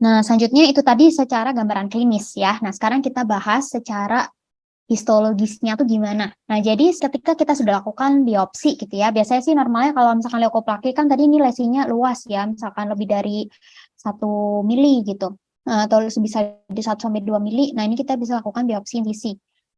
Nah, selanjutnya itu tadi secara gambaran klinis ya. Nah, sekarang kita bahas secara histologisnya tuh gimana. Nah, jadi ketika kita sudah lakukan biopsi gitu ya, biasanya sih normalnya kalau misalkan leukoplaki kan tadi ini lesinya luas ya, misalkan lebih dari 1 mili gitu. Nah, atau bisa di 1 sampai 2 mili. Nah, ini kita bisa lakukan biopsi incisi.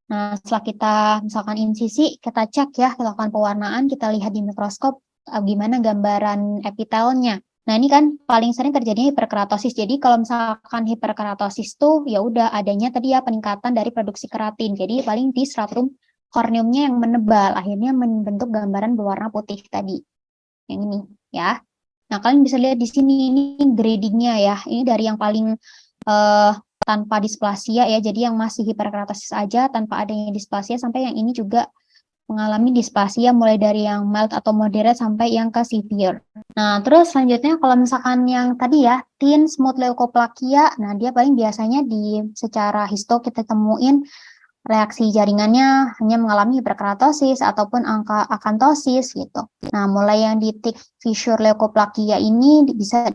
Nah, setelah kita misalkan incisi, kita cek ya, kita lakukan pewarnaan, kita lihat di mikroskop gimana gambaran epitelnya. Nah, ini kan paling sering terjadinya hiperkeratosis. Jadi kalau misalkan hiperkeratosis tuh ya udah adanya tadi ya peningkatan dari produksi keratin. Jadi paling di stratum korneumnya yang menebal, akhirnya membentuk gambaran berwarna putih tadi. Yang ini ya. Nah, kalian bisa lihat di sini ini gradingnya ya. Ini dari yang paling tanpa displasia ya. Jadi yang masih hiperkeratosis aja tanpa adanya displasia sampai yang ini juga mengalami displasia mulai dari yang mild atau moderate sampai yang ke severe. Nah, terus selanjutnya kalau misalkan yang tadi ya, thin smooth leukoplakia, nah dia paling biasanya di secara histo kita temuin reaksi jaringannya hanya mengalami hiperkeratosis ataupun angka akantosis gitu. Nah, mulai yang di thick fissure leukoplakia ini bisa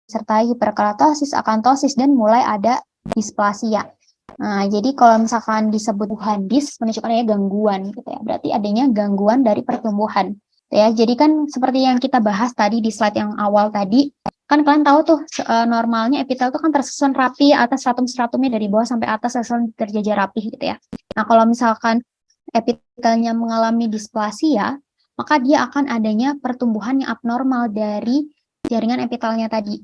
disertai hiperkeratosis, akantosis, dan mulai ada displasia. Nah, jadi kalau misalkan disebut dis menunjukkan ya gangguan gitu ya. Berarti adanya gangguan dari pertumbuhan. Ya, jadi kan seperti yang kita bahas tadi di slide yang awal tadi, kan kalian tahu tuh normalnya epitel itu kan tersusun rapi atas stratum-stratumnya dari bawah sampai atas terjajar rapi gitu ya. Nah, kalau misalkan epitelnya mengalami displasia, maka dia akan adanya pertumbuhan yang abnormal dari jaringan epitelnya tadi.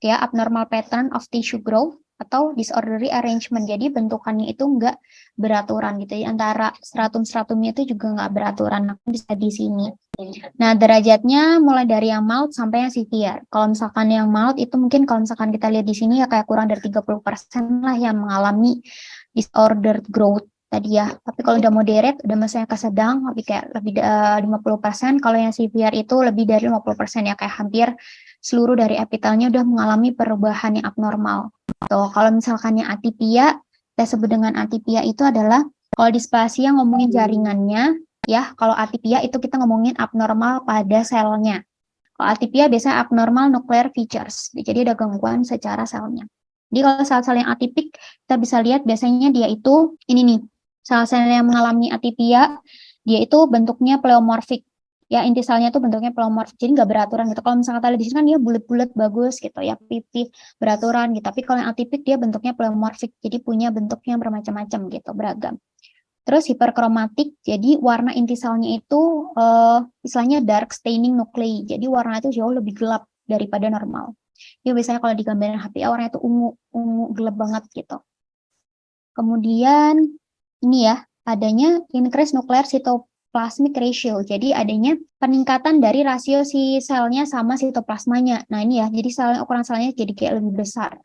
Ya, abnormal pattern of tissue growth atau disorderly arrangement. Jadi bentukannya itu enggak beraturan gitu ya. Antara stratum-stratumnya itu juga enggak beraturan. Nah, bisa di sini. Nah, derajatnya mulai dari yang mild sampai yang severe. Kalau misalkan yang mild itu mungkin kalau misalkan kita lihat di sini ya kayak kurang dari 30% lah yang mengalami disordered growth tadi ya. Tapi kalau udah moderate, udah masuknya ke sedang, lebih kayak lebih 50%. Kalau yang severe itu lebih dari 50% ya, kayak hampir seluruh dari epitelnya udah mengalami perubahan yang abnormal. Tuh, kalau misalkan yang atipia, kita sebut dengan atipia itu adalah kalau displasia ngomongin jaringannya, ya. Kalau atipia itu kita ngomongin abnormal pada selnya. Kalau atipia biasanya abnormal nuclear features, jadi ada gangguan secara selnya. Jadi kalau sel-sel yang atipik, kita bisa lihat biasanya dia itu, ini nih, sel-sel yang mengalami atipia, dia itu bentuknya pleomorfik. Ya, inti selnya tuh bentuknya pleomorfik, jadi nggak beraturan gitu. Kalau misalnya tadi di sini kan dia bulat-bulat bagus gitu ya, pipih, beraturan gitu. Tapi kalau yang atipik dia bentuknya pleomorfik, jadi punya bentuk yang bermacam-macam gitu, beragam. Terus hiperkromatik, jadi warna inti selnya itu istilahnya dark staining nuclei. Jadi warna itu jauh lebih gelap daripada normal. Ya biasanya kalau digambarin HPA warnanya itu ungu, ungu gelap banget gitu. Kemudian ini ya, adanya increase nuclear cytoplasmic ratio. Jadi adanya peningkatan dari rasio si selnya sama sitoplasmanya. Nah ini ya, jadi ukuran selnya jadi kayak lebih besar.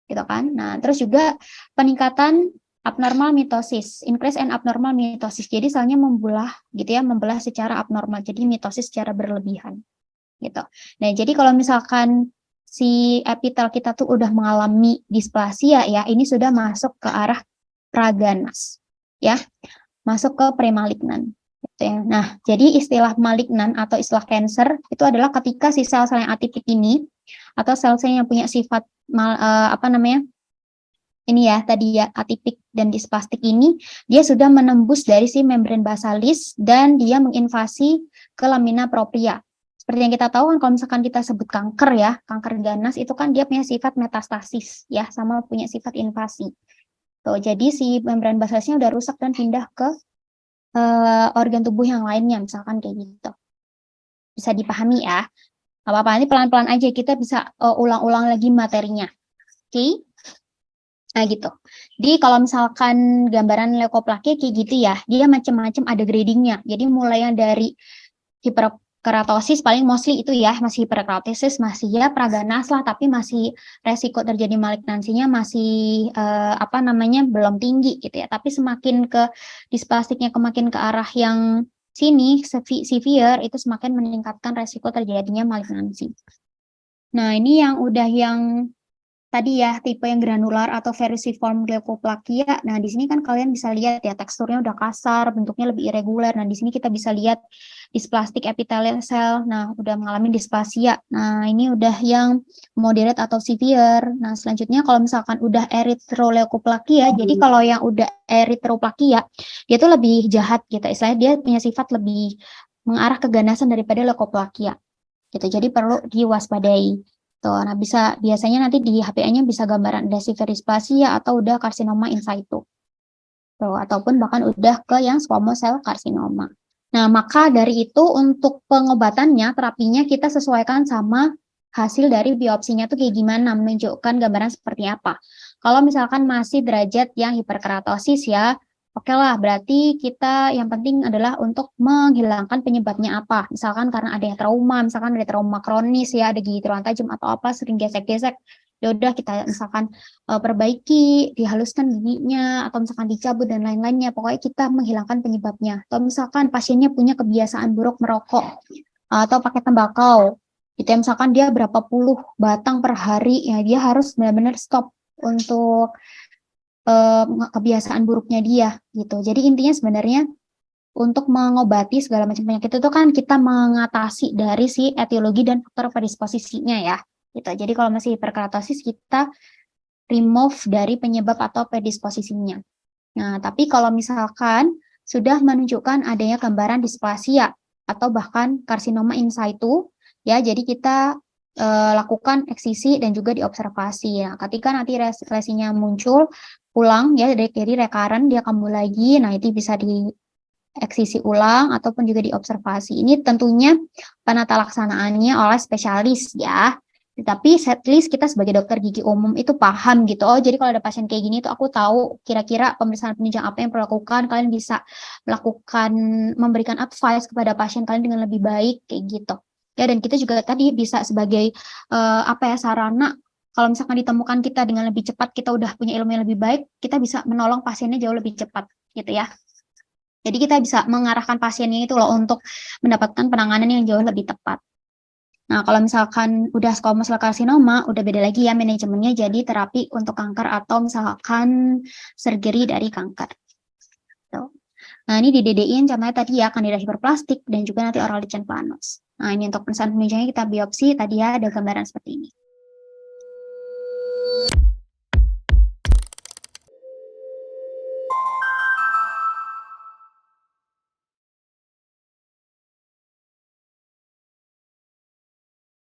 Gitu kan. Nah, terus juga peningkatan abnormal mitosis, increase and abnormal mitosis. Jadi selnya membelah gitu ya, membelah secara abnormal. Jadi mitosis secara berlebihan gitu. Nah, jadi kalau misalkan si epitel kita tuh udah mengalami displasia ya, ini sudah masuk ke arah praganas ya, masuk ke premalignan. Gitu ya. Nah, jadi istilah malignan atau istilah cancer itu adalah ketika si sel-sel yang atipik ini atau sel-sel yang punya sifat ini ya tadi ya atipik dan displastik ini dia sudah menembus dari si membran basalis dan dia menginvasi ke lamina propria. Seperti yang kita tahu kan kalau misalkan kita sebut kanker ya, kanker ganas itu kan dia punya sifat metastasis ya, sama punya sifat invasi. Tuh, jadi si membran basalisnya udah rusak dan pindah ke organ tubuh yang lainnya, misalkan kayak gitu. Bisa dipahami ya. Apa-apa, nanti pelan-pelan aja kita bisa ulang-ulang lagi materinya. Oke? Nah gitu. Jadi kalau misalkan gambaran leukoplaki kayak gitu ya, dia macam-macam ada gradingnya. Jadi mulai yang dari hiperkeratosis paling mostly itu ya, masih hiperkeratosis, masih ya praganas lah, tapi masih resiko terjadi malignansinya masih belum tinggi gitu ya. Tapi semakin ke displastiknya makin ke arah yang sini severe itu semakin meningkatkan resiko terjadinya malignansi. Nah, ini yang udah yang tadi ya tipe yang granular atau verruciform leukoplakia. Nah, di sini kan kalian bisa lihat ya teksturnya udah kasar, bentuknya lebih irregular. Nah, di sini kita bisa lihat dysplastic epithelial cell. Nah, udah mengalami dysplasia. Nah, ini udah yang moderate atau severe. Nah, selanjutnya kalau misalkan udah erythroleukoplakia, jadi kalau yang udah erythroplakia, dia tuh lebih jahat gitu. Istilahnya dia punya sifat lebih mengarah ke ganasan daripada leukoplakia. Gitu. Jadi perlu diwaspadai. Tuh, nah biasanya nanti di HPA-nya bisa gambaran ada dysplasia atau udah karsinoma in situ. Tuh, ataupun bahkan udah ke yang squamous cell karsinoma. Nah, maka dari itu untuk pengobatannya, terapinya kita sesuaikan sama hasil dari biopsinya tuh kayak gimana, menunjukkan gambaran seperti apa. Kalau misalkan masih derajat yang hiperkeratosis ya, oke lah, berarti kita yang penting adalah untuk menghilangkan penyebabnya apa. Misalkan karena ada yang trauma, misalkan ada trauma kronis ya, ada gigi terulang tajam atau apa, sering gesek-gesek. Ya udah kita misalkan perbaiki, dihaluskan giginya, atau misalkan dicabut dan lain-lainnya. Pokoknya kita menghilangkan penyebabnya. Atau misalkan pasiennya punya kebiasaan buruk merokok atau pakai tembakau. Gitu ya, misalkan dia berapa puluh batang per hari, ya dia harus benar-benar stop untuk kebiasaan buruknya dia gitu. Jadi intinya sebenarnya untuk mengobati segala macam penyakit itu kan kita mengatasi dari si etiologi dan faktor predisposisinya ya. Gitu. Jadi kalau masih hiperkeratosis kita remove dari penyebab atau predisposisinya. Nah, tapi kalau misalkan sudah menunjukkan adanya gambaran displasia atau bahkan karsinoma in situ, ya jadi kita lakukan eksisi dan juga diobservasi. Nah, ketika nanti lesinya muncul ulang ya dari recurrent dia kambuh lagi, nah itu bisa di eksisi ulang ataupun juga diobservasi. Ini tentunya penata laksanaannya oleh spesialis ya. Tapi at least kita sebagai dokter gigi umum itu paham gitu. Oh, jadi kalau ada pasien kayak gini tuh aku tahu kira-kira pemeriksaan penunjang apa yang perlu lakukan. Kalian bisa melakukan memberikan advice kepada pasien kalian dengan lebih baik kayak gitu. Ya, dan kita juga tadi bisa sebagai apa ya sarana kalau misalkan ditemukan kita dengan lebih cepat, kita udah punya ilmu yang lebih baik, kita bisa menolong pasiennya jauh lebih cepat gitu ya. Jadi kita bisa mengarahkan pasiennya itu loh untuk mendapatkan penanganan yang jauh lebih tepat. Nah, kalau misalkan udah squamous cell carcinoma, udah beda lagi ya manajemennya jadi terapi untuk kanker atau misalkan surgery dari kanker. Tuh. Nah, ini di DDI contohnya tadi ya, kandida hiperplastik dan juga nanti oral lichen planus. Nah, ini untuk pemeriksaan penunjangnya kita biopsi, tadi ya ada gambaran seperti ini.